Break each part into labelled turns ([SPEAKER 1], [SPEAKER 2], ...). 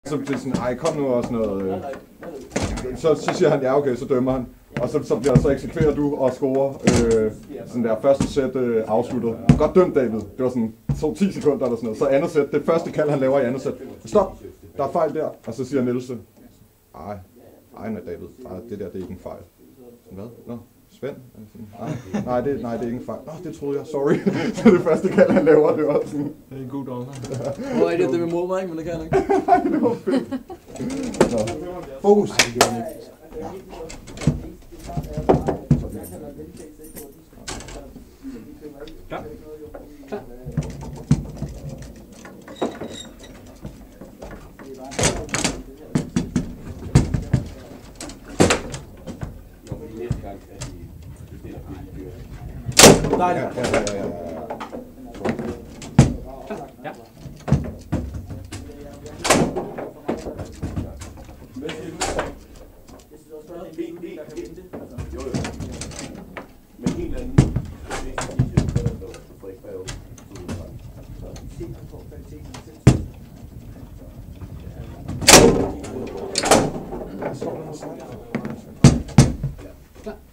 [SPEAKER 1] Så det er sådan, ej, kom nu og sådan noget. Så siger han, ja okay, så dømmer han. Og så bliver der så eksekverer du og scorer sådan der første sæt afsluttet. Godt dømt, David. Det var sådan 10 sekunder eller sådan noget. Så andet sæt, det første kald han laver i andet sæt. Stop, der er fejl der. Og så siger Nielse, ej, nej David, det der, det er ikke en fejl. Hvad? Nå, Svend? Nej, det er ikke en fejl. Nå, det troede jeg, sorry. Så det første kald han laver, det var sådan.
[SPEAKER 2] Det er en god dommer.
[SPEAKER 3] Hvor er det, det vil mod mig, men det kan han ikke.
[SPEAKER 1] Nej, det var fedt. Fokus.
[SPEAKER 2] Klar. Klar.
[SPEAKER 3] Nej,
[SPEAKER 1] ja.
[SPEAKER 2] Ja.
[SPEAKER 4] Men helt anden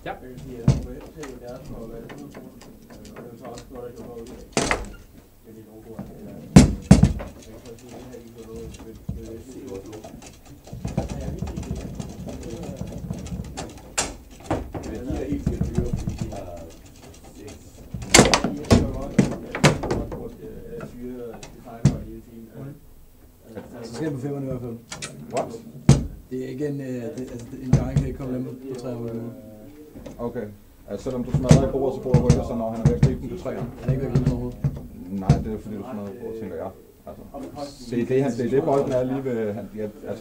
[SPEAKER 2] Ja.
[SPEAKER 3] Så skal jeg på 5'erne i hvert fald.
[SPEAKER 1] What?
[SPEAKER 3] Det er ikke en giant kan ikke komme hjemme på 3 år.
[SPEAKER 1] Okay. Altså, selvom du smadrer i bordet, så bordet rykker sig, når han er ved at gribe den på 3'eren.
[SPEAKER 3] Han er ikke ved at gribe den overhovedet.
[SPEAKER 1] Nej, det er fordi du smadrer i bordet, tænker jeg. Altså, det er bolden er lige ved...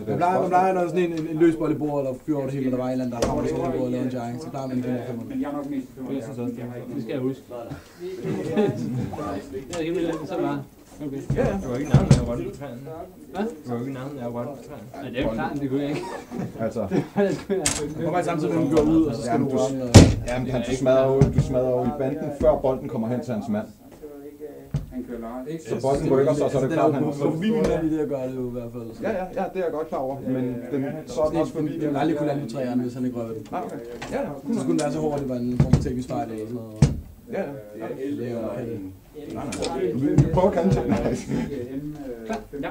[SPEAKER 3] Man plejer, når sådan en løs bold i bordet, eller fyrer over det hele, eller der var en eller anden, der rammer så over i bordet og laver en giant, så plejer man ikke at 5'erne.
[SPEAKER 5] Men jeg er nok mest
[SPEAKER 2] Det synes jeg også. Det skal jeg huske. Det er helt vildt, så bare. Okay.
[SPEAKER 1] Ja.
[SPEAKER 2] Det var ikke navnet, jeg var på træerne. Hvad? Det var ikke navnet, jeg var på træerne. Nej, det er jo klart, det kunne jeg ikke.
[SPEAKER 1] Altså...
[SPEAKER 3] Det var bare samtidig, at den går ud, og så skal du røre.
[SPEAKER 1] Jamen, du smadrer jo i banden, før bolden kommer hen til hans mand.
[SPEAKER 5] Han kører leje.
[SPEAKER 1] Så bolden rykker sig, så er det klart, han...
[SPEAKER 3] Så vi vil lige det at gøre det jo i hvert fald.
[SPEAKER 1] Ja, det er jeg godt klar over, men så er den også forbi...
[SPEAKER 3] Jeg ville aldrig kunne lande på 3'erne, hvis han ikke rører ved den.
[SPEAKER 1] Okay. Ja.
[SPEAKER 3] Så skulle den være så hårdt, det var en form for teknisk fejl eller sådan noget.
[SPEAKER 1] Ja.
[SPEAKER 3] Det er jo okay.
[SPEAKER 1] Vi prøver at kalde det.
[SPEAKER 5] Klar.
[SPEAKER 2] Ja.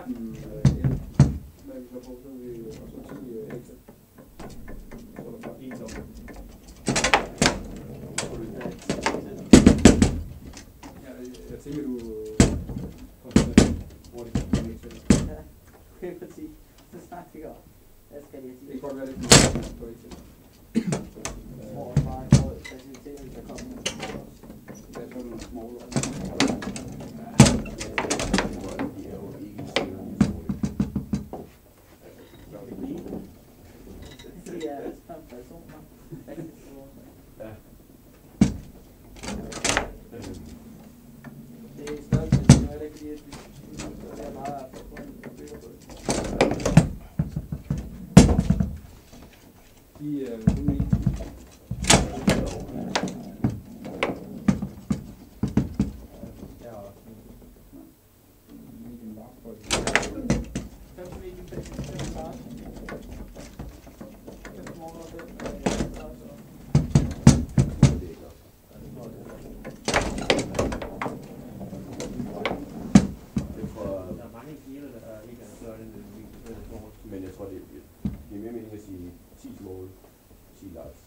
[SPEAKER 5] Jeg tænker, du...
[SPEAKER 6] Okay, præcis. Så snakker vi godt. Hvad skal jeg sige?
[SPEAKER 5] Det kan godt være lidt mere på et til.
[SPEAKER 6] Jeg tror også meget, at faciliteten kan komme med.
[SPEAKER 5] Det er sådan nogle små
[SPEAKER 6] Det er altså personer. Det er større, men det er heller ikke fordi, at det er meget bygger på det.
[SPEAKER 5] De er kun en.
[SPEAKER 4] Men jeg tror, det er mere meningen at sige 10 mål, 10 lives.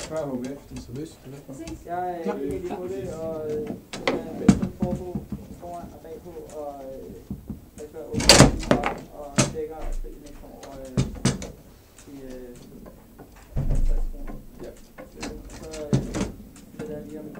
[SPEAKER 5] Før HBF.
[SPEAKER 6] Jeg er egentlig på det, og Venstre foran og bagpå, og før og dækker krigen ikke over de 50 kroner.
[SPEAKER 5] Ja.
[SPEAKER 6] Så vil jeg lige om det.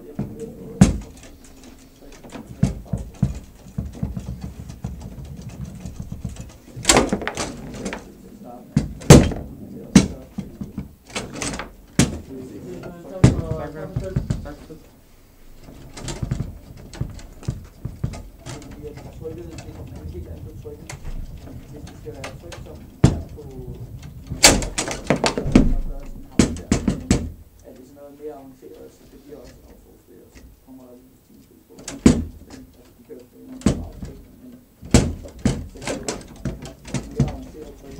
[SPEAKER 6] Trykket, det kommer helt an på trykket, hvis det skal være frygtsom her på er det sådan noget mere avanceret, så det bliver også en overforslag, og så kommer der lige stigning på. Det kører på en anden meget frygtsom, men det er mere avanceret på det.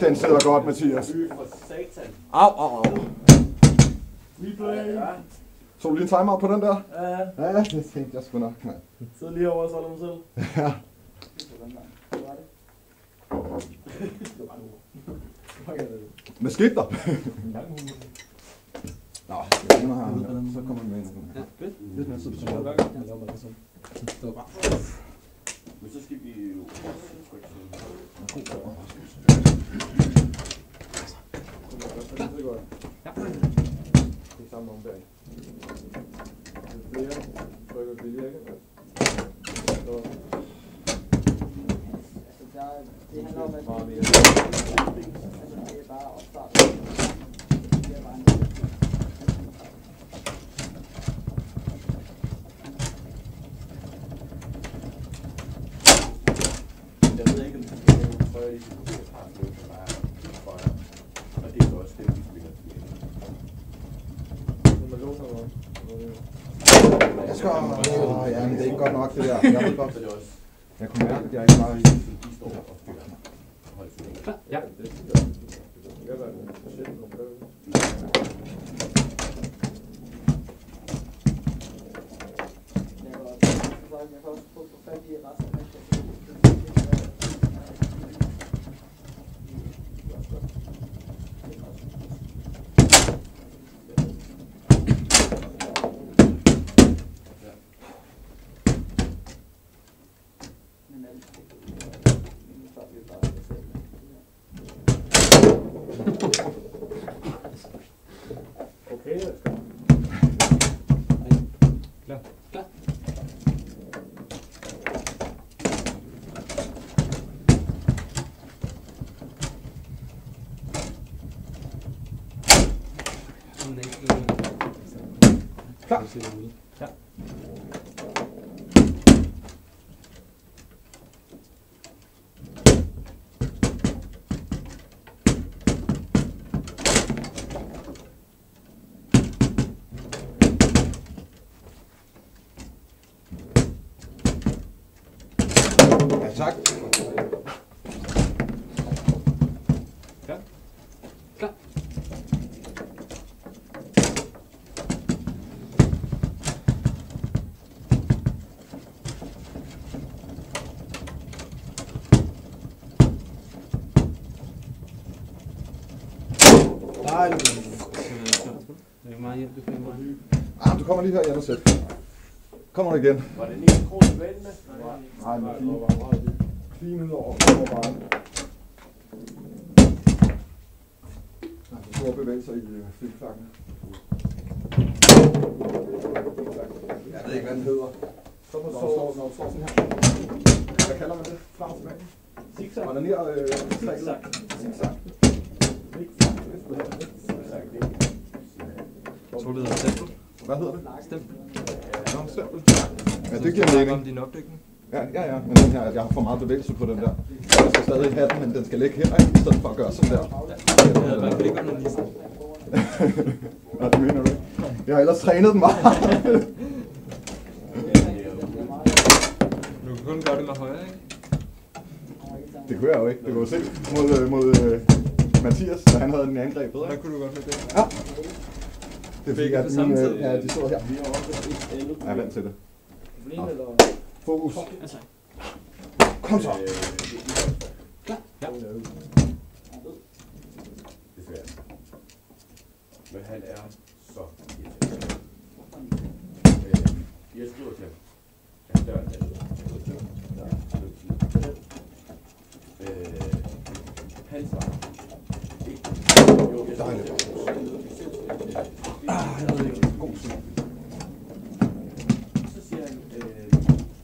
[SPEAKER 1] Den sidder godt, Mathias.
[SPEAKER 4] For satan.
[SPEAKER 1] Au.
[SPEAKER 3] Replay.
[SPEAKER 1] Så du lige en timeout på den der?
[SPEAKER 3] Ja,
[SPEAKER 1] Ja, det tænkte jeg sgu nok. Nej.
[SPEAKER 3] sidder lige over og solder mig selv.
[SPEAKER 1] Ja. Hvad skete der? Nå, jeg mig her. Så kommer den med ind.
[SPEAKER 2] Ja, fedt.
[SPEAKER 1] Lidt mere tid på
[SPEAKER 3] Jeg laver bare det sådan. Det var bare.
[SPEAKER 4] Men så skal vi jo
[SPEAKER 2] Ja.
[SPEAKER 1] Det er samme ombæring. Flere trykker billigere, ikke?
[SPEAKER 6] Det handler om, at
[SPEAKER 1] Meget mere.
[SPEAKER 6] det er bare opstart. Det er bare en
[SPEAKER 4] Jeg ved ikke, om det er nogle trøjer, de har noget, som er trøjer. Og det er også det, vi spiller til.
[SPEAKER 1] Jeg skal... Ja, men det er ikke godt nok, det der. Jeg ved godt.
[SPEAKER 4] Så det er også,
[SPEAKER 1] Jeg kunne mærke, at jeg ikke var i...
[SPEAKER 4] de står og spiller. Hold så.
[SPEAKER 2] Ja.
[SPEAKER 6] jeg kan også få fat i resten af det. Men alt nu står vi bare og ser
[SPEAKER 1] Okay, let's go.
[SPEAKER 2] Klar. Sådan er ikke.
[SPEAKER 1] Klar.
[SPEAKER 2] Ja.
[SPEAKER 1] Ja, tak.
[SPEAKER 2] Klar. Klar.
[SPEAKER 3] Dejligt.
[SPEAKER 2] Det er meget hjælp, du får mig.
[SPEAKER 1] Du kommer lige her igen og sæt. Kommer du igen?
[SPEAKER 4] Var det 9 kroner tilbage med?
[SPEAKER 1] Nej, men clean ud over bare. Store bevægelser i flikflakken. Jeg ved ikke, hvad den hedder. Så når du står sådan her. Hvad kalder man det? Frem tilbage? Zigzag. Og ned zigzag. Zigzag.
[SPEAKER 2] Jeg tror, det hedder stempel.
[SPEAKER 1] Hvad hedder det?
[SPEAKER 2] Stempel.
[SPEAKER 1] Nå, stempel. Ja, det giver
[SPEAKER 2] snakker om
[SPEAKER 1] mening.
[SPEAKER 2] din opdækning.
[SPEAKER 1] Ja, men den her, jeg har for meget bevægelse på den der. Jeg skal stadig have den, men den skal ligge her, ikke? I stedet for at gøre sådan der.
[SPEAKER 2] Jeg havde bare blikkerne lige.
[SPEAKER 1] Nå, det mener du ikke. Jeg har ellers trænet den meget.
[SPEAKER 2] Du kan kun gøre det med højre, ikke?
[SPEAKER 1] Det kunne jeg jo ikke. Det kunne jo se mod Mathias, da han havde den angrebet,
[SPEAKER 2] Der
[SPEAKER 1] ikke?
[SPEAKER 2] kunne du godt med det.
[SPEAKER 1] Ja. Det fik jeg,
[SPEAKER 2] det samtidig.
[SPEAKER 1] ja, de står her.
[SPEAKER 4] Vi har også et andet.
[SPEAKER 1] Jeg er vant til det.
[SPEAKER 6] Problem eller?
[SPEAKER 1] Fokus.
[SPEAKER 2] Altså.
[SPEAKER 1] Kom så.
[SPEAKER 2] Klar. Ja.
[SPEAKER 4] Desværre. Men han er så irriterende. Jeg skriver til ham. Han dør en anden. Han svarer. Ikke.
[SPEAKER 1] dejligt.
[SPEAKER 3] Jeg ved ikke.
[SPEAKER 1] God tid.
[SPEAKER 4] Så siger han, det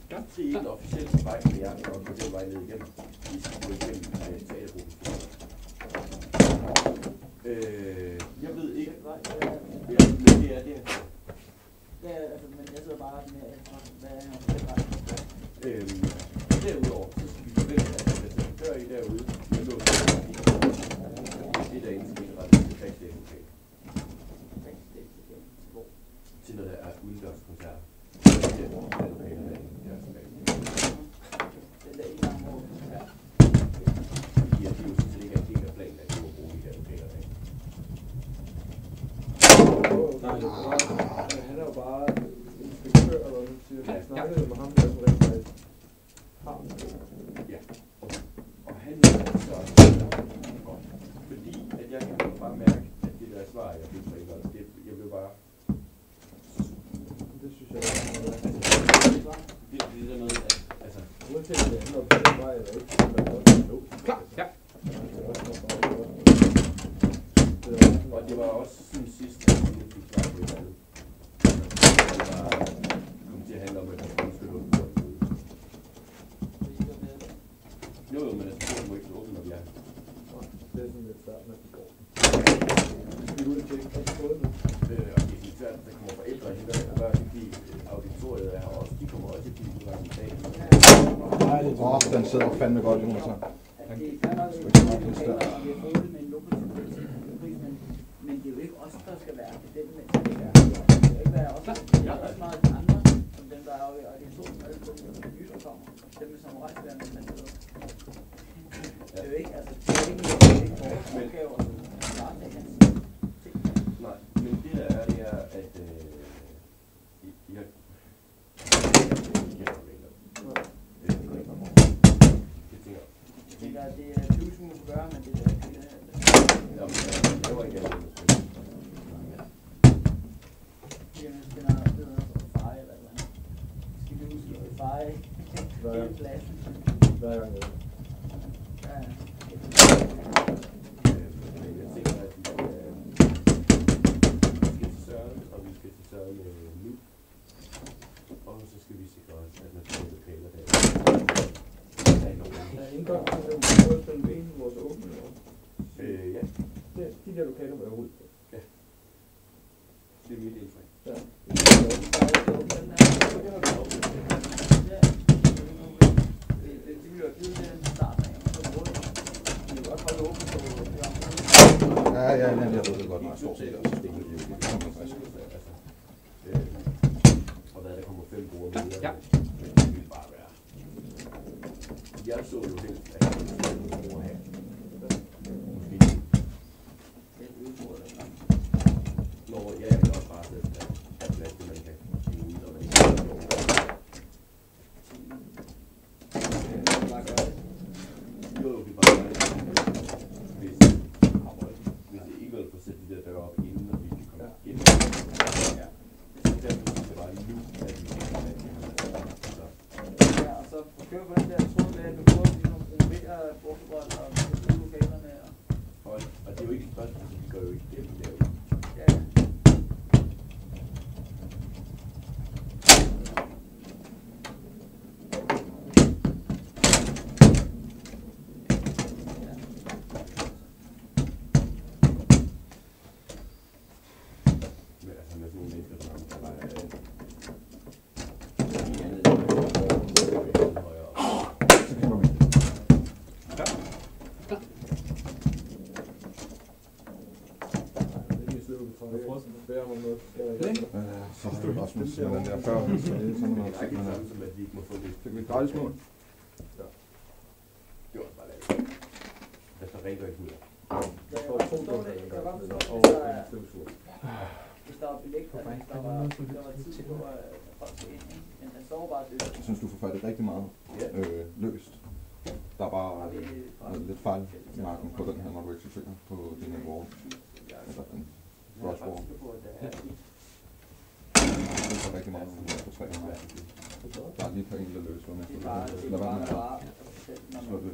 [SPEAKER 4] er ikke officielt vej med jer, og gå den vej ned igennem. I skal gå igennem teatergruppen. Jeg ved ikke, men det er det.
[SPEAKER 6] Ja, altså, men jeg sidder bare med, hvad er den vej?
[SPEAKER 4] Derudover, så skal vi forvente, at hvis der dør I derude, så lå det der inde til indrettet til backstage-lokal. Til når der er udendørskoncert. Det er lokaler derinde, der er tilbage.
[SPEAKER 6] Den der en gang over koncert.
[SPEAKER 4] Fordi det er jo sådan set ikke en del af planen, at de må bruge de her lokaler derinde.
[SPEAKER 5] Han er jo bare inspektør, eller hvad man siger. Jeg snakkede med ham, der som rent faktisk har
[SPEAKER 4] Ja, og han er så godt. Fordi at jeg kan bare mærke, at det der svar, jeg fik fra Ingolf, det jeg blev bare...
[SPEAKER 5] det synes jeg er noget.
[SPEAKER 4] Det er det der med, at altså...
[SPEAKER 5] Uanset om det handler om den vej eller ikke, så er det godt at nå.
[SPEAKER 2] Klar, ja.
[SPEAKER 4] Og det var også sådan sidst, at jeg fik svar på et eller andet. Det var kom til at handle om, at man skulle lukke på det. Jo, men altså, det må ikke åbne, når vi er.
[SPEAKER 5] Det er sådan lidt svært, når de går. Vi er ude og tjekke, og så går det nu.
[SPEAKER 4] Og det er helt svært, at der kommer forældre og henter og børn, fordi auditoriet er her også. De kommer også til at blive i dag.
[SPEAKER 1] Den sidder fandme godt, Jonas.
[SPEAKER 6] Det kan nok være, at vi har fået det med en lukrativ pris, men det er jo ikke os, der skal være det den, mens det er. Det skal ikke være os, det er også meget andre, som dem, der er oppe i auditoriet, og det er de nye, der kommer. Dem med samurajsværende, man sidder. Det er jo ikke, altså, det er ikke vores opgaver, som varetage hans ting.
[SPEAKER 4] Nej, men det der er, det er, at jeg
[SPEAKER 6] tænker, at det er bluesmus at gøre, men det er ikke det.
[SPEAKER 4] Jeg var ikke andet.
[SPEAKER 6] Jamen, det er noget, der hedder feje eller noget. Skal vi huske at feje hele pladsen?
[SPEAKER 5] Hver gang jeg
[SPEAKER 6] Ja.
[SPEAKER 4] Jeg tænker, at vi skal til Søren, og vi skal til Søren nu. Og så skal vi sikre os, at man får lokaler der.
[SPEAKER 5] er indgang til den måde, den ved vores åbne år.
[SPEAKER 4] Ja,
[SPEAKER 5] De der lokaler var jeg ud på.
[SPEAKER 4] det er mit indtryk.
[SPEAKER 5] Ja.
[SPEAKER 1] Ja, jeg ved det godt, når jeg står set også.
[SPEAKER 4] Og hvad der kommer 5 bruger med,
[SPEAKER 2] Ja.
[SPEAKER 4] det vil bare være. Jeg så jo helst, at der var 5 bruger her. Måske. Når jeg vil også bare sætte, at plads til, man kan blive ud, og man ikke kan blive jo, vi bare gør det. Hvis det ikke vil få sætte de der døre op, inden og vi kan komme ind. Ja. Derfor synes jeg bare nu, at vi kan komme ind.
[SPEAKER 6] Ja, og så køre på den der tråd med, at du prøver at promovere brugtebold og bruge lokalerne.
[SPEAKER 4] Og det er jo ikke et spørgsmål, vi går jo igennem derude.
[SPEAKER 6] Ja.
[SPEAKER 4] Men altså med sådan nogle mennesker, som der bare er
[SPEAKER 1] Så Rasmus, den der før.
[SPEAKER 4] det er ikke det samme som, at vi ikke må få det.
[SPEAKER 1] Fik vi et gratis mål?
[SPEAKER 4] Det var bare lavet. Der står rengøringsmidler.
[SPEAKER 6] Jeg kan godt forstå det. Jeg kan godt forstå, hvis der var belæg, hvis der var tid på, at folk skal ind, ikke? Men der står bare det.
[SPEAKER 1] Jeg synes, du får fattet rigtig meget løst. Der er bare lidt fejl i marken på den her, når du eksekverer på din her wall. Eller en brushwall. Det er rigtig meget på 300. Der er lige et par enkelte løs, hvor næste lad være med at slå det.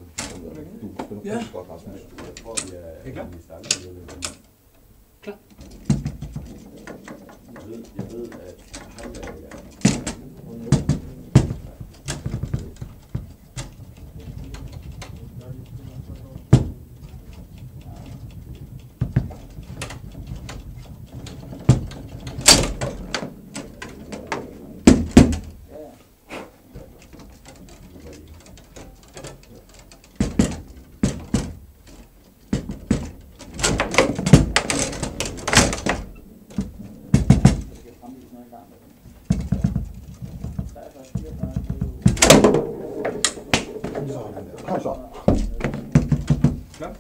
[SPEAKER 1] Du spiller rigtig godt, Rasmus.
[SPEAKER 4] Jeg tror, vi er i stand med det. Jeg ved, at han er
[SPEAKER 1] Kom så.
[SPEAKER 2] Klar.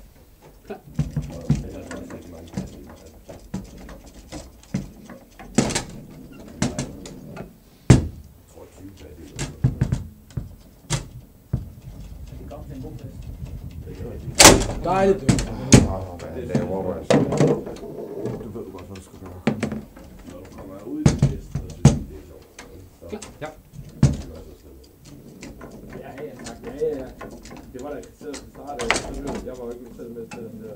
[SPEAKER 3] Dejligt.
[SPEAKER 1] Hvad laver du altså? Du ved godt, hvad du skal gøre.
[SPEAKER 4] Når du kommer ud i fest, så synes jeg, det er sjovt.
[SPEAKER 2] Ja.
[SPEAKER 5] Ja. Det var da kritiseret fra start af. Jeg var jo ikke selv med til den der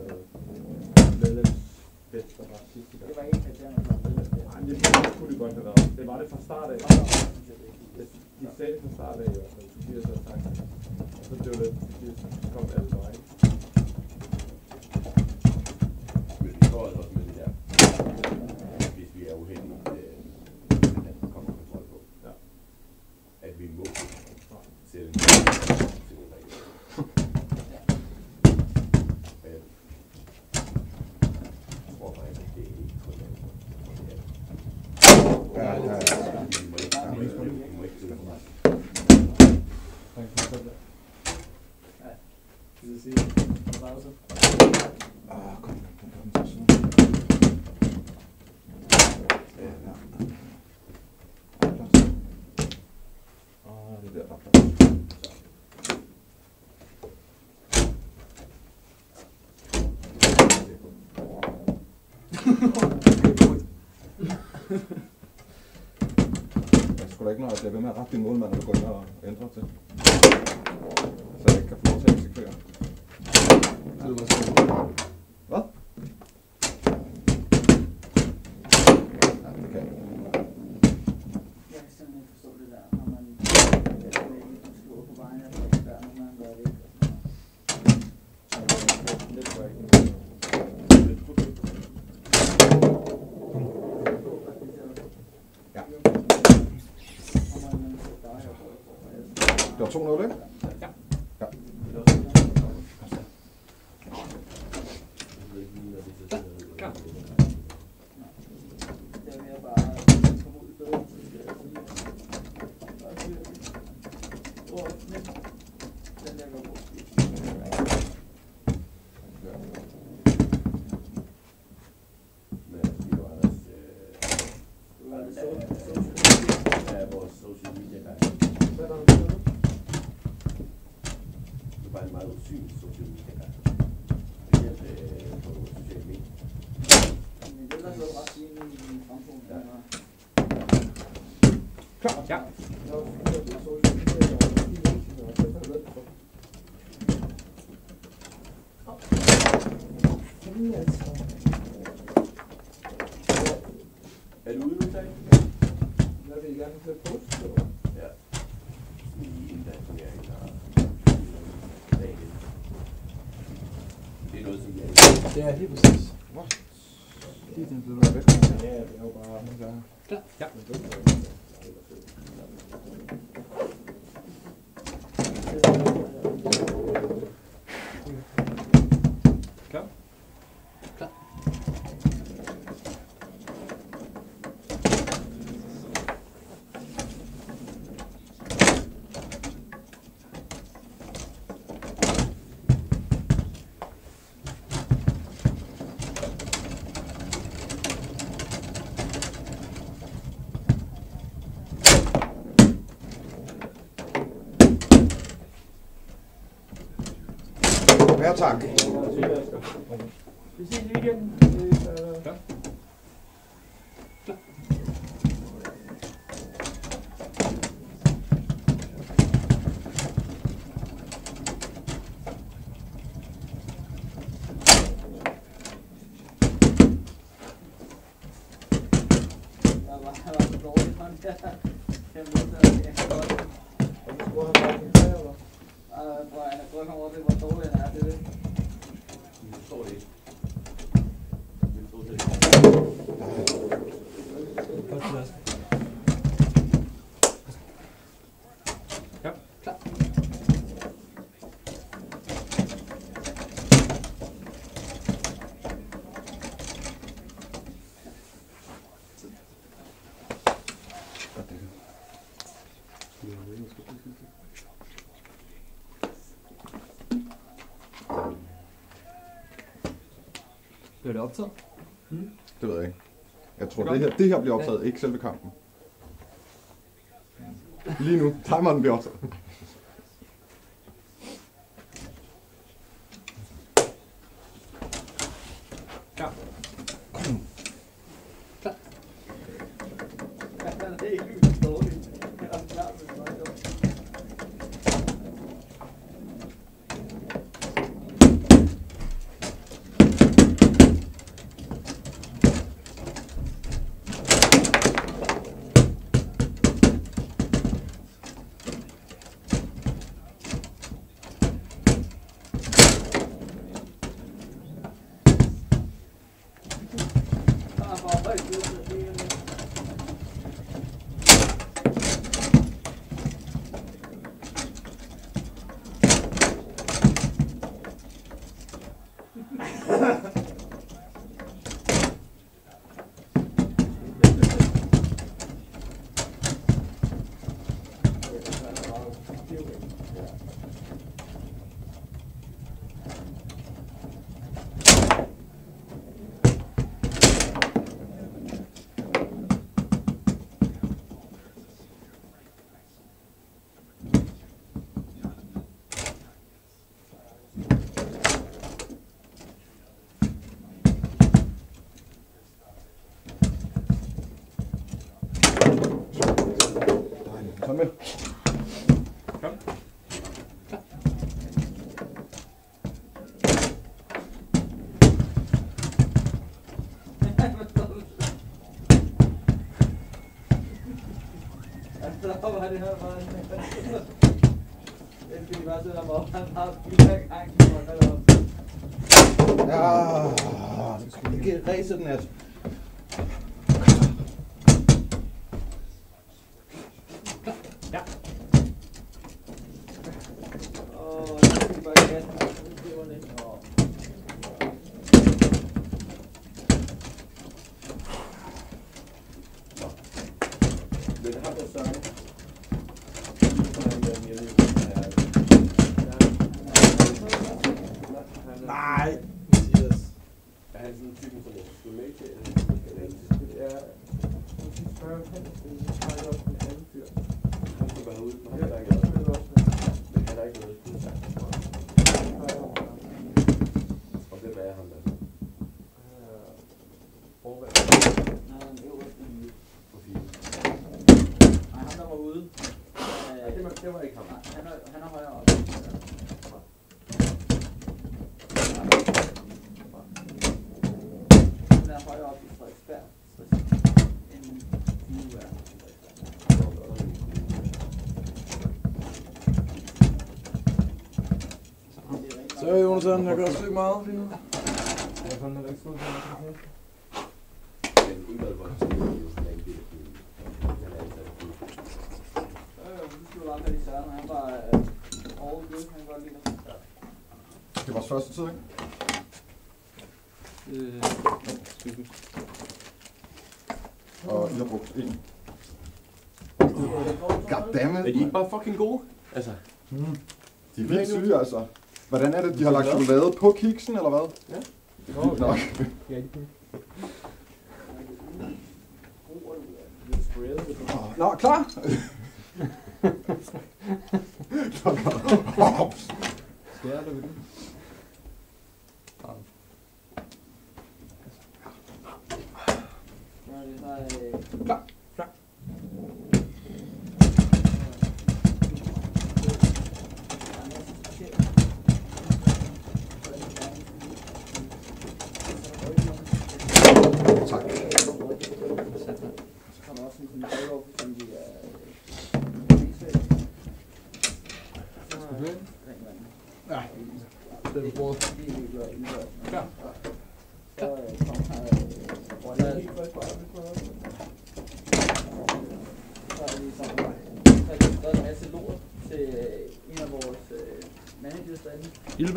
[SPEAKER 5] medlemsfest, der var sidst i dag.
[SPEAKER 6] Det var ikke kritiseret, at man var
[SPEAKER 5] Nej, det kunne det godt have været. Det var det fra start af. De sagde det fra start af, og Tobias havde sagt det. Og så blev det, så kom alle veje.
[SPEAKER 4] Men vi står altså også med det der, hvis vi er uheldige, at der kommer kontrol på.
[SPEAKER 5] Ja.
[SPEAKER 4] At vi må sætte en jeg tror faktisk, at det er ikke kun det. Vi må ikke stille for meget.
[SPEAKER 5] Det vil sige, pause.
[SPEAKER 1] Kom til siden. Det der er plads. Jeg skulle da ikke, når jeg bliver ved med at rette din målmand, når du går ind og ændrer til. Så jeg ikke kan få lov til at eksekvere. Hvad? Ja, det kan jeg.
[SPEAKER 6] Jeg kan simpelthen ikke forstå det der, når man skriver på vejen af folk, der når man gør det.
[SPEAKER 1] Ja. Det var 2-0, ikke?
[SPEAKER 2] Ja.
[SPEAKER 1] Ja.
[SPEAKER 2] Klar.
[SPEAKER 6] Det er mere bare at komme ud bedre til det. Den der går på.
[SPEAKER 4] Men det var også vores social media guy. Det var en meget usynlig social media guy. Det hjalp på sociale medier.
[SPEAKER 6] Men det er så ret fint i fremtiden.
[SPEAKER 1] Klar.
[SPEAKER 2] Ja.
[SPEAKER 4] Er du ude nu, tak?
[SPEAKER 5] Jeg vil gerne til at poste.
[SPEAKER 4] Ja. I en dag, som jeg ikke har dagen. Det er noget, som jeg ikke
[SPEAKER 3] Ja, helt præcis.
[SPEAKER 1] Det er den blevet væk.
[SPEAKER 5] Ja, det er jo bare...
[SPEAKER 2] Klar. Ja. Klar.
[SPEAKER 3] Klar.
[SPEAKER 1] Ja, tak.
[SPEAKER 5] Vi ses i weekenden.
[SPEAKER 2] Klar.
[SPEAKER 6] var så dårligt, han der. Jeg godt.
[SPEAKER 5] Og så skulle han bare en træ, eller?
[SPEAKER 6] Jeg tror, han kommer op i, hvor dårlig han er, det er det.
[SPEAKER 4] Jeg forstår det ikke. Jeg forstår det ikke.
[SPEAKER 3] Godt plads.
[SPEAKER 2] Ja, klar. Bliver det optaget?
[SPEAKER 1] Det ved jeg ikke. Jeg tror, det her bliver optaget, ikke selve kampen. Lige nu. Timeren bliver optaget.
[SPEAKER 2] Ja.
[SPEAKER 6] Han er helt vildt dårlig. Han er klar med det.
[SPEAKER 1] Så med.
[SPEAKER 2] Kom.
[SPEAKER 6] Så var det her bare en det skal bare sidde der, hvor han har 4 gange, hvor han op.
[SPEAKER 1] Ja, du skal ikke ræse den her.
[SPEAKER 2] Ja.
[SPEAKER 6] Det skal bare i kassen. Det var lidt.
[SPEAKER 4] Men det har været sådan.
[SPEAKER 3] Nej, Mathias.
[SPEAKER 4] Er han sådan en typen, som jeg skulle med til?
[SPEAKER 5] Ja. Nu skal jeg spørge, han snakker også med en anden fyr.
[SPEAKER 4] Han skal bare ud. Han er der ikke noget. Men han er ikke noget. Og det er ham der.
[SPEAKER 5] Forvand.
[SPEAKER 6] Nej, han er øverst i.
[SPEAKER 4] På 4.
[SPEAKER 6] Nej, ham der var ude.
[SPEAKER 4] Det var ikke ham.
[SPEAKER 6] Han er højere oppe. Han er højere oppe i Frederiksberg. End nu er.
[SPEAKER 3] Så Jonathan, jeg gør sgu ikke meget lige nu.
[SPEAKER 2] Jeg har fundet ikke skud for mig.
[SPEAKER 4] Men udvalgvold, så er det jo sådan en del af han er ansat på.
[SPEAKER 6] Nu skulle du bare have de Søren, han var overgivet, han kan godt lide at
[SPEAKER 1] Det er vores første tid, ikke? Og jeg har brugt en. Goddammit.
[SPEAKER 4] Er de ikke bare fucking gode? Altså.
[SPEAKER 1] De er vildt syge, altså. Hvordan er det, de har lagt chokolade på kiksen, eller hvad?
[SPEAKER 4] Ja.
[SPEAKER 1] Vildt nok.
[SPEAKER 2] Ja, det
[SPEAKER 1] Nå, klar?
[SPEAKER 2] skærer du ved det?
[SPEAKER 6] Klar.
[SPEAKER 2] Klar.
[SPEAKER 1] Tak.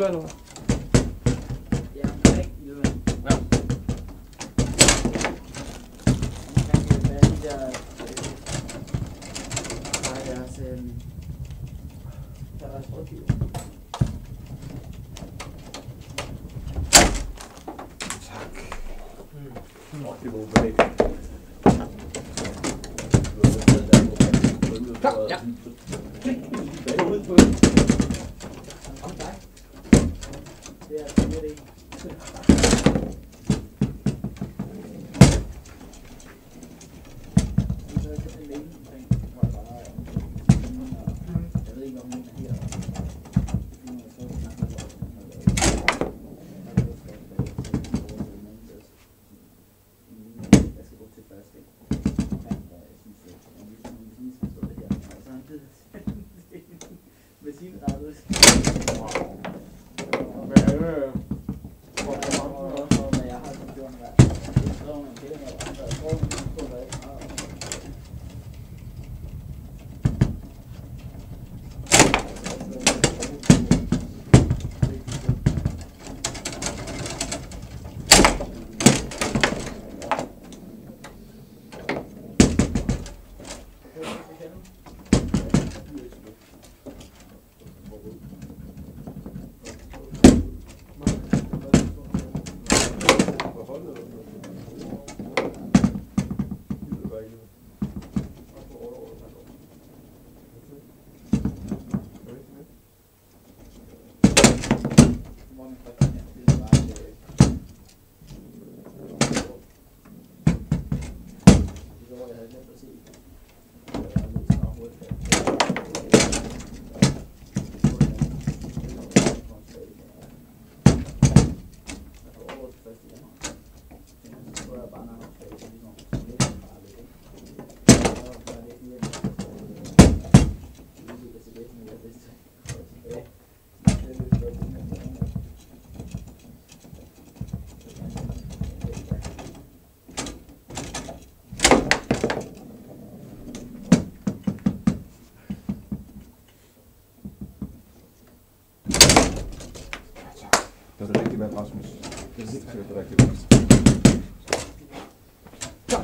[SPEAKER 3] Ilva, eller hvad?
[SPEAKER 6] Ja, omkring Ilva.
[SPEAKER 3] Ja.
[SPEAKER 6] Omkring hvad de der... deres... deres rådgiver.
[SPEAKER 4] Det var ubehageligt.
[SPEAKER 3] Ja.
[SPEAKER 4] Gå ud på det.
[SPEAKER 6] Om dig. Det er det. Jeg ved ikke, om hun er her. Jeg skal gå til første. Med sin rettet. Hvad jeg har som gjort hvad. Jeg skrev nogle penge og andre. Jeg tror, man på hvad.
[SPEAKER 1] Det er det rigtige valg, Rasmus. Det er helt sikkert det rigtige valg.
[SPEAKER 3] Ja.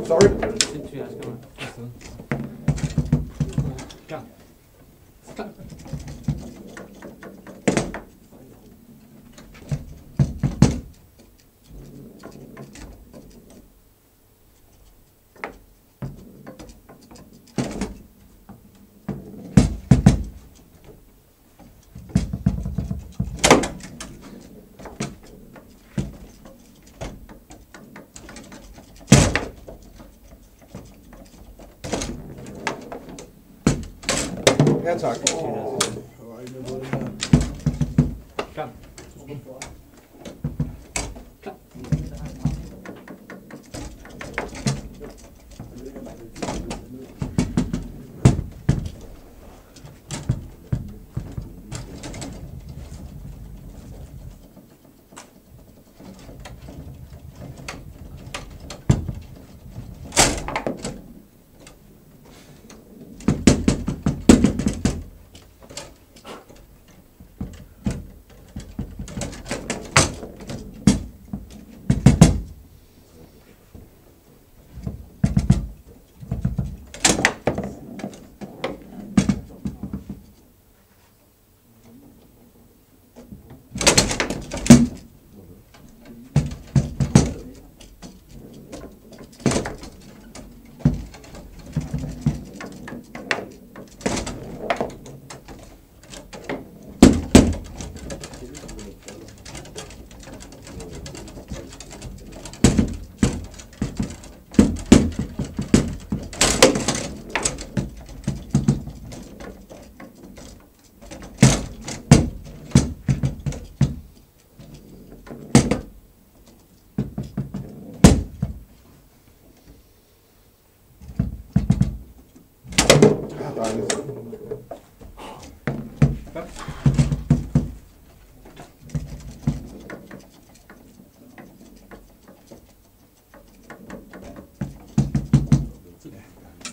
[SPEAKER 1] Sorry.
[SPEAKER 2] Sindssygt, jeg skal afsted.
[SPEAKER 3] Klar.
[SPEAKER 1] Ja, tak.
[SPEAKER 3] Klar.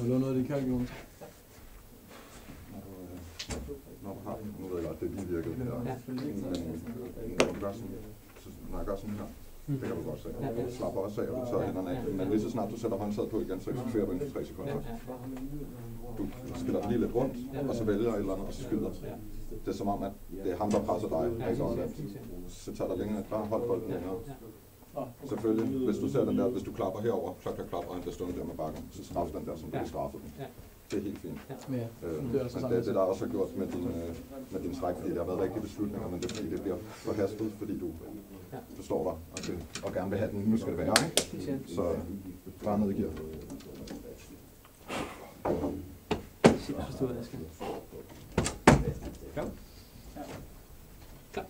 [SPEAKER 3] det var noget, de kaldte, Jonas.
[SPEAKER 1] Nu ved jeg godt, det er lige virket. Men når du gør sådan, når jeg gør sådan her, det kan du godt se. Du slapper også af, og du tager hænderne af. Men lige så snart du sætter håndtaget på igen, så eksekverer du inden for 3 sekunder. Du skiller lige lidt rundt, og så vælger et eller andet, og så skyder. Det er som om, at det er ham, der presser dig, ikke omvendt. Så tager der længere, bare hold bolden længere. Selvfølgelig, hvis du ser den der, hvis du klapper herover, klap, og han bliver stående der med bakken, så straf den der, som du straffede den. Det er helt fint. Men det der også har gjort med din stræk, fordi det har været rigtige beslutninger, men det er fordi, det bliver forhastet, fordi du står der og gerne vil have den. Nu skal det være, ikke? Så bare ned i gear.
[SPEAKER 2] Forstået, jeg skal. Klar? Klar.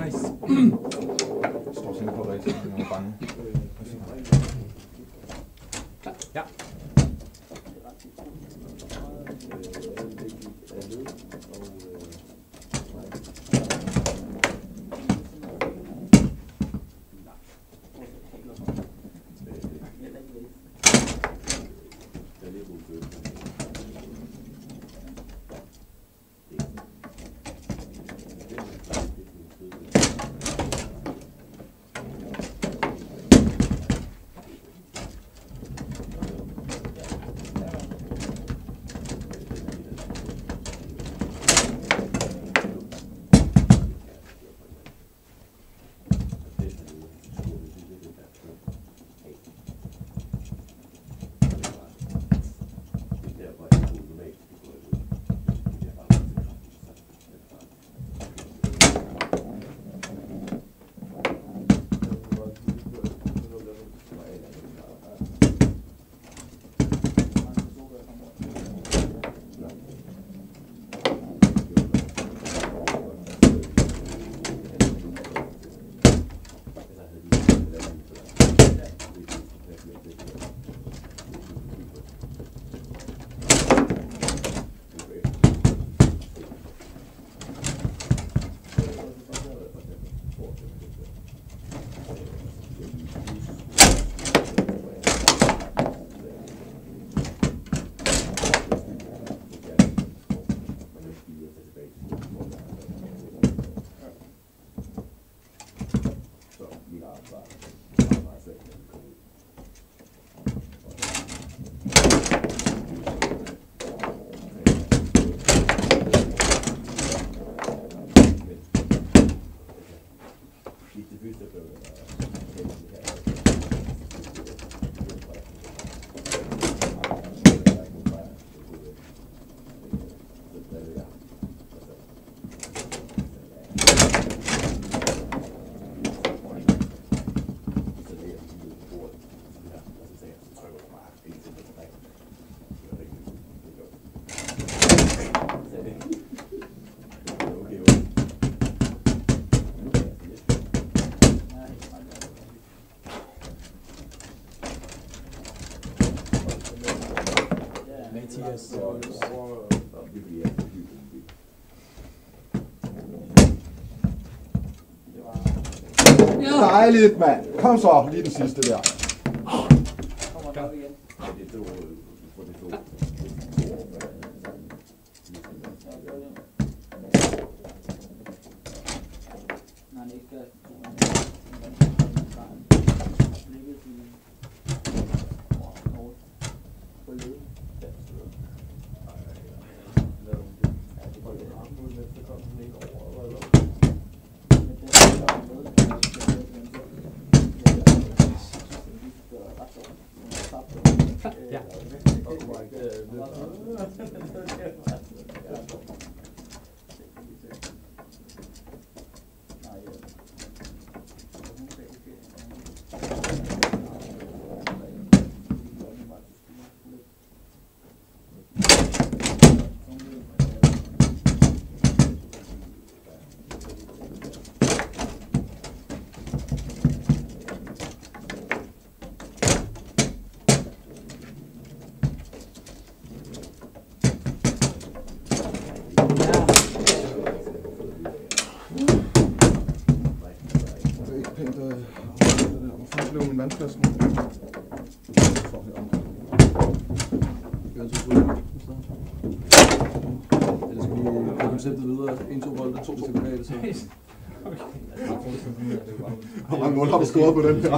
[SPEAKER 2] Nice.
[SPEAKER 1] Står sådan på rigtig, jeg er bange.
[SPEAKER 2] Klar? Ja.
[SPEAKER 3] Mathias.
[SPEAKER 1] Dejligt, mand. Kom så, lige den sidste der. Nu blev min vandflaske.
[SPEAKER 3] Eller skal vi få konceptet videre? 1-2 bolde, 2 hvis det går galt, så...
[SPEAKER 1] Hvor mange mål har du scoret på den her?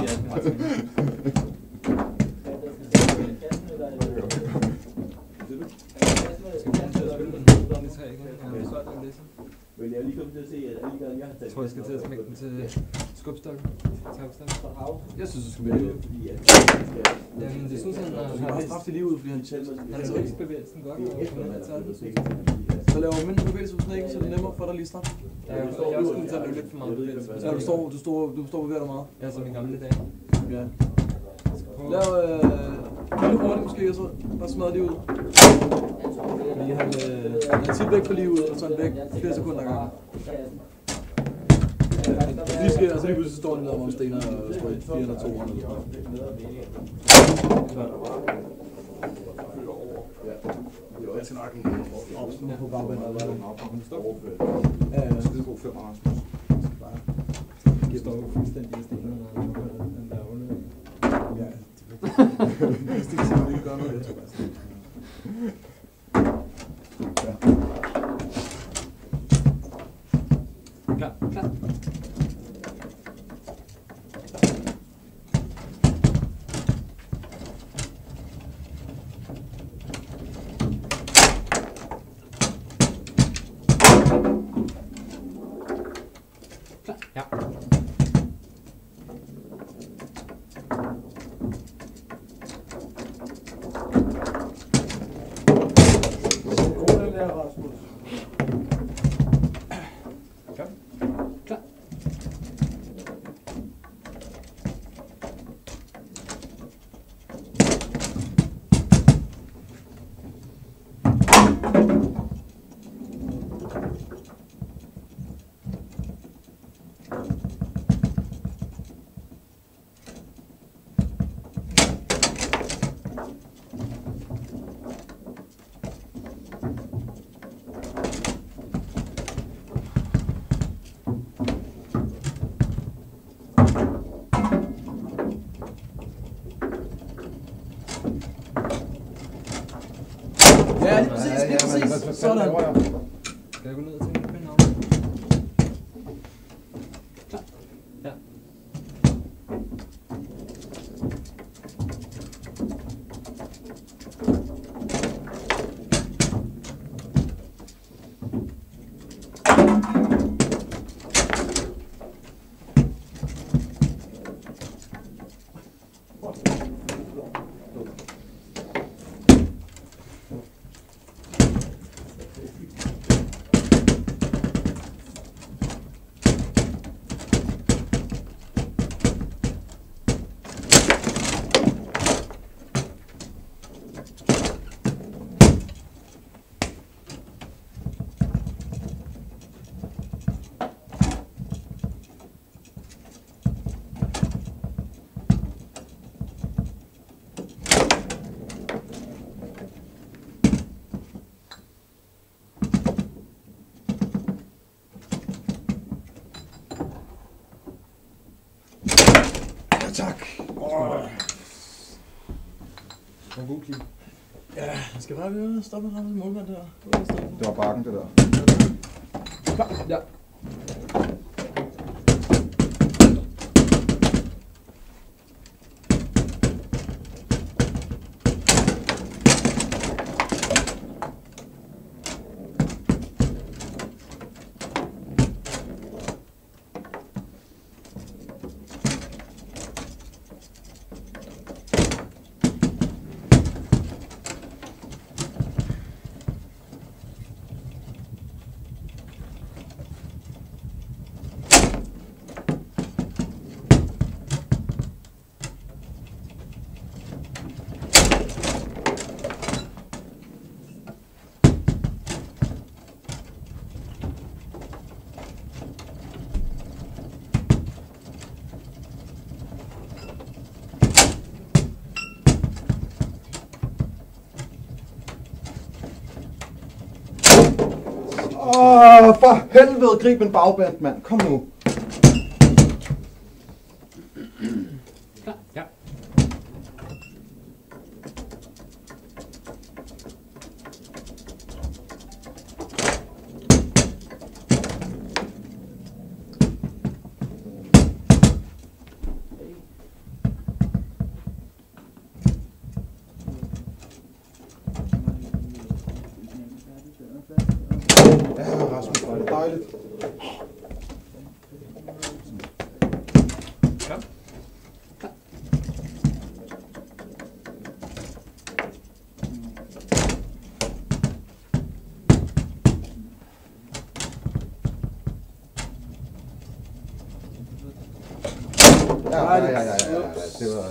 [SPEAKER 4] Men jeg er lige kommet til at se, at alle gange jeg har taget...
[SPEAKER 2] Jeg tror, jeg skal til at smække den til skubstokken.
[SPEAKER 3] Jeg synes, du skal vælge.
[SPEAKER 2] Jamen, det synes han
[SPEAKER 3] Han har straft i livet, fordi han
[SPEAKER 2] har ikke bevægelsen godt.
[SPEAKER 3] Så laver du mindre bevægelse hos knækken, så er det nemmere for dig lige straffe.
[SPEAKER 2] Ja, jeg er også kommet til at løbe lidt for meget bevægelse.
[SPEAKER 3] Ja, du står bevæger dig meget.
[SPEAKER 2] Ja, som i gamle dage.
[SPEAKER 3] Ja. Lav lidt hurtigt måske, og så bare smadre lige ud. Lige han tit væk fra livet, og så er han væk flere sekunder ad gangen. Lige sker, og så lige pludselig står han nede om stener og står i 402 eller noget. Jeg skal nok opstå på bagbanen. Ja, jeg skal gå 5 år.
[SPEAKER 2] Det står jo fuldstændig i stenen, og den der underlig.
[SPEAKER 3] Ja, det er ikke ikke gøre noget, jeg tror bare.
[SPEAKER 2] Klar, klar. Ja.
[SPEAKER 3] Ja, lige præcis. Sådan.
[SPEAKER 2] Skal jeg gå ned til min pind om? Klar. Ja.
[SPEAKER 1] Tak.
[SPEAKER 2] En god kig.
[SPEAKER 3] Ja, jeg skal bare stoppe med målmand der.
[SPEAKER 1] Det var bakken, det der.
[SPEAKER 3] Ja.
[SPEAKER 1] For helvede, grib en bagband, mand. Kom nu.
[SPEAKER 2] Klar. Ja.
[SPEAKER 1] Ja, Rasmus, var det dejligt.
[SPEAKER 2] Ja.
[SPEAKER 1] Ja.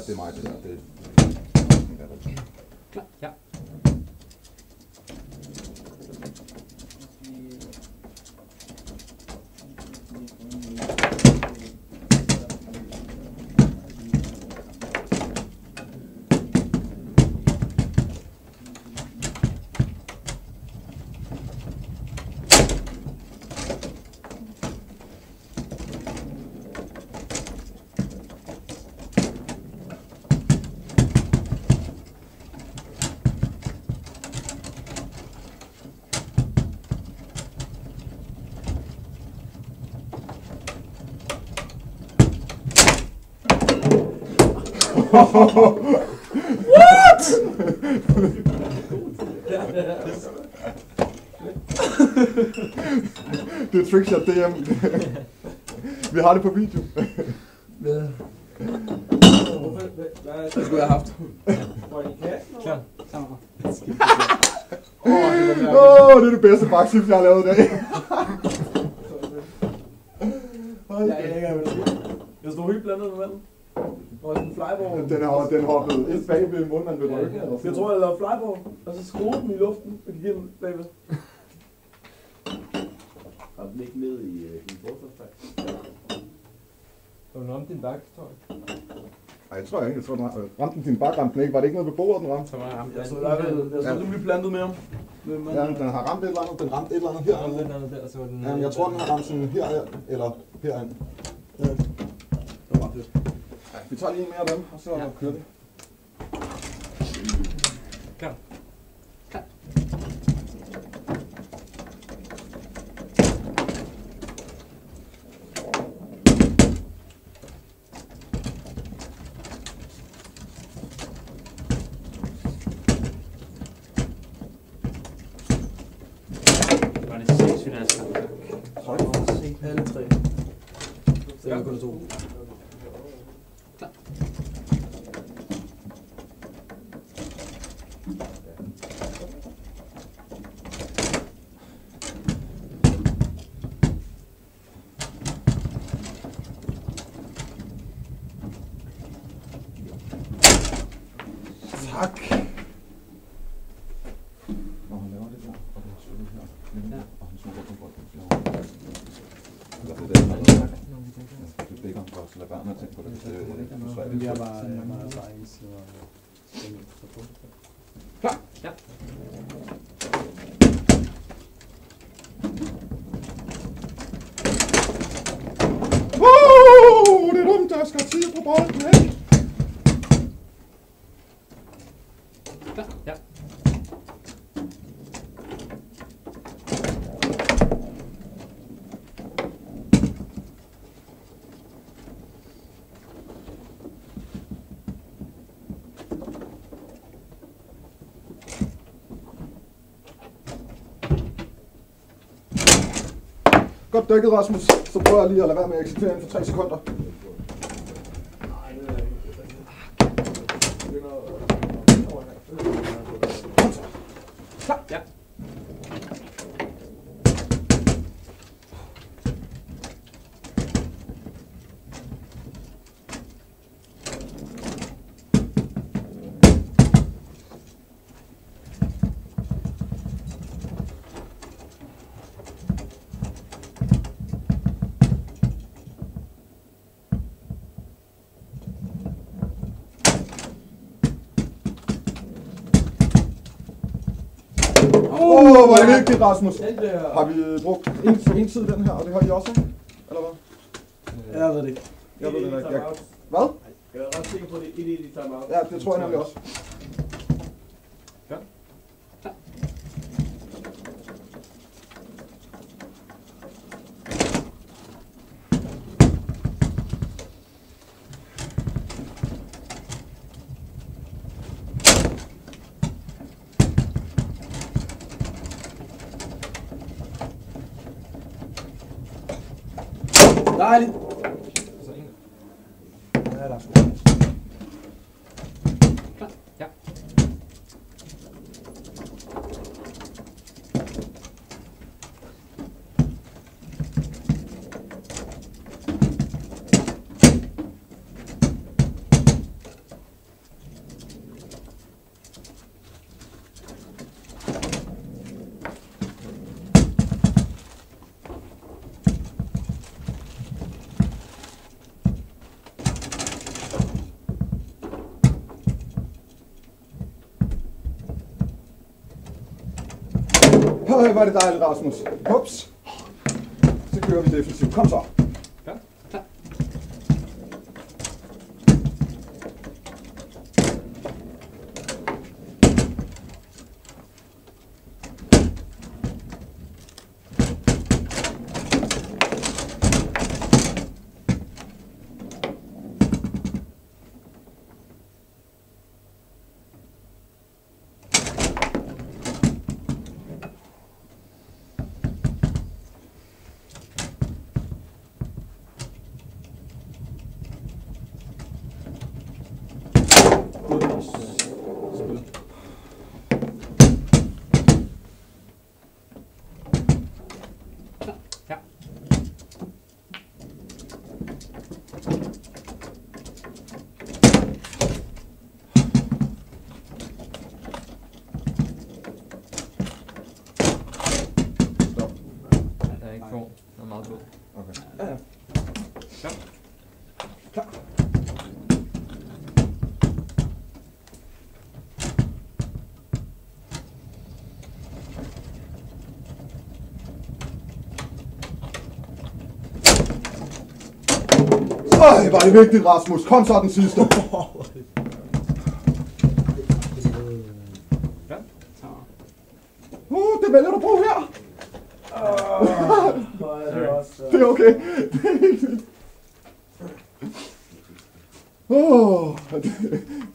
[SPEAKER 1] Det er mig, det der.
[SPEAKER 2] Klar. Ja.
[SPEAKER 1] Det er trickshot DM. Vi har det på video.
[SPEAKER 3] Det skulle jeg have haft.
[SPEAKER 2] Klar.
[SPEAKER 1] Det er det bedste bakshift, jeg har lavet i dag.
[SPEAKER 3] Jeg stod helt blandet med vandet. Og sådan en flyball.
[SPEAKER 1] Den hoppede ind bag ved munden ved ryggen.
[SPEAKER 3] Jeg tror, jeg lavede flyball, og så skruede den i luften, og gik ind bagved.
[SPEAKER 4] Har den ikke ned i din forsvarsfag?
[SPEAKER 2] Var du om din bakke, tror jeg?
[SPEAKER 1] Ej, jeg tror ikke. Jeg tror, den ramte din bakke, ramte den ikke. Var det ikke noget ved bordet, den ramte?
[SPEAKER 2] Så var jeg ramt.
[SPEAKER 3] Jeg stod nemlig plantet med ham.
[SPEAKER 1] Ja, den har ramt et eller andet. Den ramte et eller andet her.
[SPEAKER 2] Lidt andet der, så var den...
[SPEAKER 1] Ja, jeg tror, den har ramt sådan her, eller herinde.
[SPEAKER 3] Ja. Det var ret fedt.
[SPEAKER 1] Ja, vi tager lige en mere af dem, og så kører det.
[SPEAKER 2] Klar. Klar. Var det sindssygt, altså?
[SPEAKER 3] Alle tre. Så jeg kun 2.
[SPEAKER 2] Klar.
[SPEAKER 1] Tak. Og han laver det der, og det er sødt her. Ja. Og han smukker på bolden. Eller det der. Du dækker ham for, så lad være med at tænke på det. Det er svært.
[SPEAKER 3] Jeg er bare science.
[SPEAKER 1] Klar.
[SPEAKER 2] Ja.
[SPEAKER 1] Det er dumt, der skal tid på bolden, ikke?
[SPEAKER 2] Klar. Ja.
[SPEAKER 1] Godt dækket, Rasmus. Så prøver jeg lige at lade være med at eksekvere inden for 3 sekunder.
[SPEAKER 2] Klar. Ja.
[SPEAKER 1] Hvor er det vigtigt, Rasmus. Har vi brugt en side den her, og det har I også, ikke? Eller hvad?
[SPEAKER 3] Jeg ved det ikke.
[SPEAKER 1] Jeg ved det ikke. Hvad?
[SPEAKER 4] Jeg er ret sikker på, at det er 1-1 i timeout.
[SPEAKER 1] Ja, det tror jeg nemlig også.
[SPEAKER 2] Ja.
[SPEAKER 3] Dejligt.
[SPEAKER 2] Så en.
[SPEAKER 3] Ja, der er sgu.
[SPEAKER 2] Klar. Ja.
[SPEAKER 1] Høj, var det dejligt, Rasmus. Ups. Så kører vi defensivt. Kom så.
[SPEAKER 2] Ja. Klar. Ja.
[SPEAKER 1] Stop.
[SPEAKER 2] Der er ikke form. Der er meget blod.
[SPEAKER 1] Okay. Ja, ja.
[SPEAKER 2] Ja.
[SPEAKER 1] Klar. Øj, var det vigtigt, Rasmus. Kom så den sidste.
[SPEAKER 2] Ja.
[SPEAKER 1] Det vælger du på her. Det er okay. Det er helt fint. Jeg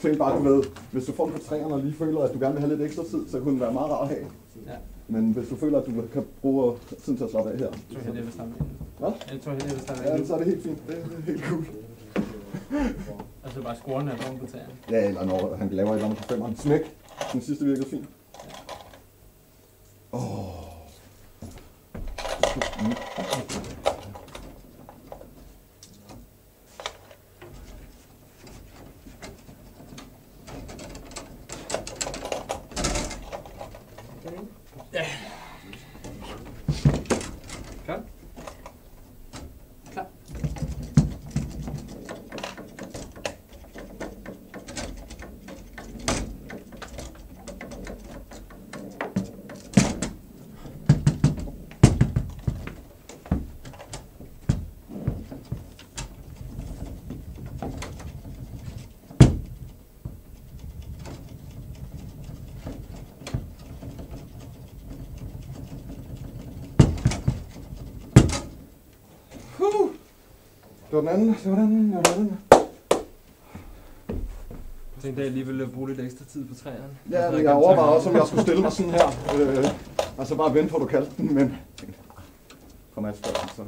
[SPEAKER 1] tænkte bare, du ved, hvis du får den på træerne og lige føler, at du gerne vil have lidt ekstra tid, så kunne den være meget rar at have.
[SPEAKER 2] Ja.
[SPEAKER 1] Men hvis du føler, at du kan bruge tiden til at slappe af her.
[SPEAKER 2] Jeg tror heller, jeg vil starte med.
[SPEAKER 1] Hvad?
[SPEAKER 2] Jeg tror heller, jeg vil starte
[SPEAKER 1] Ja,
[SPEAKER 2] med.
[SPEAKER 1] så er det helt fint. Det er helt cool.
[SPEAKER 2] Altså bare score, når jeg får på tæerne.
[SPEAKER 1] Ja, eller når han laver et eller andet på femmeren. Smæk. Den sidste virkede fint.
[SPEAKER 2] Klar. Klar.
[SPEAKER 1] Det var den anden. Det var den anden. Det var den anden.
[SPEAKER 2] Jeg tænkte, at jeg lige ville bruge lidt ekstra tid på træerne.
[SPEAKER 1] Ja, men jeg overvejede også, om jeg skulle stille mig sådan her. Altså bare vente, hvor du kaldte den, men... Fra matchspørgen, så...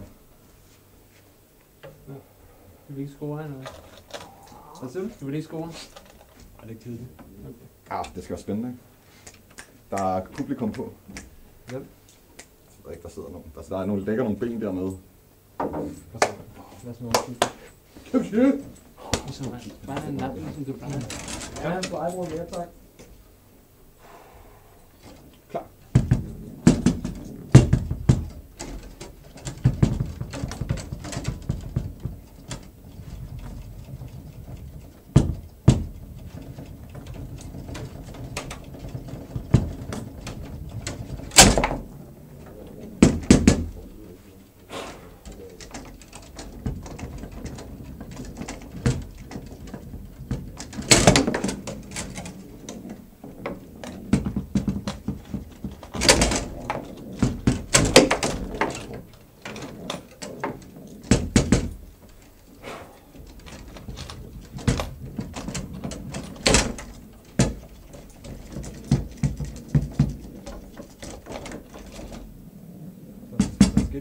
[SPEAKER 2] Du vil ikke score, eller hvad?
[SPEAKER 1] Hvad siger du?
[SPEAKER 2] Du vil ikke score? Er det kedeligt? Okay.
[SPEAKER 1] Ja, det skal være spændende, ikke? Der er publikum på.
[SPEAKER 2] Hvem?
[SPEAKER 1] Jeg ved ikke, der sidder nogen. Der er nogle, lægger nogle ben dernede.
[SPEAKER 2] Hvad så noget?
[SPEAKER 1] Kom shit!
[SPEAKER 2] Ligesom bare en nap, ligesom du plejer.
[SPEAKER 3] Ja, han får ejbrug mere, tak.
[SPEAKER 1] Klar.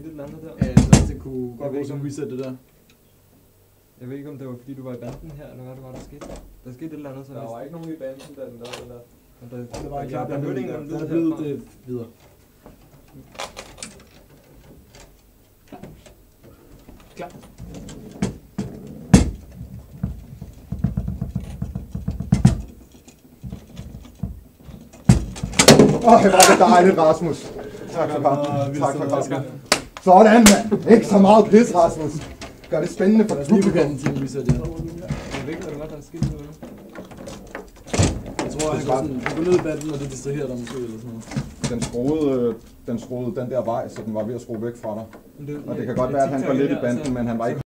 [SPEAKER 2] skete et eller andet der?
[SPEAKER 3] Ja, så det kunne godt gå som reset det der.
[SPEAKER 2] Jeg ved ikke, om det var fordi du var i banden her, eller hvad det var, der skete. Der skete et eller andet, så
[SPEAKER 5] Der var ikke nogen i banden, da den lavede det der.
[SPEAKER 3] Det var ikke klart,
[SPEAKER 2] der hørte ingen
[SPEAKER 3] der
[SPEAKER 2] lyd
[SPEAKER 3] blev
[SPEAKER 2] herfra.
[SPEAKER 3] det videre. Klar.
[SPEAKER 1] Hvor er det dejligt, Rasmus. Tak for kampen. Tak for kampen. Sådan, mand. Ikke så meget pis, Rasmus. Gør det spændende for
[SPEAKER 3] Lige
[SPEAKER 1] publikum.
[SPEAKER 3] på team reset, ja.
[SPEAKER 2] Jeg ved ikke, hvad det var, der skete med det.
[SPEAKER 3] Jeg tror, han går ned i batten, og det distraherer dig måske, eller sådan noget.
[SPEAKER 1] Den skruede den der vej, så den var ved at skrue væk fra dig.
[SPEAKER 2] Men
[SPEAKER 1] Og det kan godt være, at han går lidt i banden, men han var ikke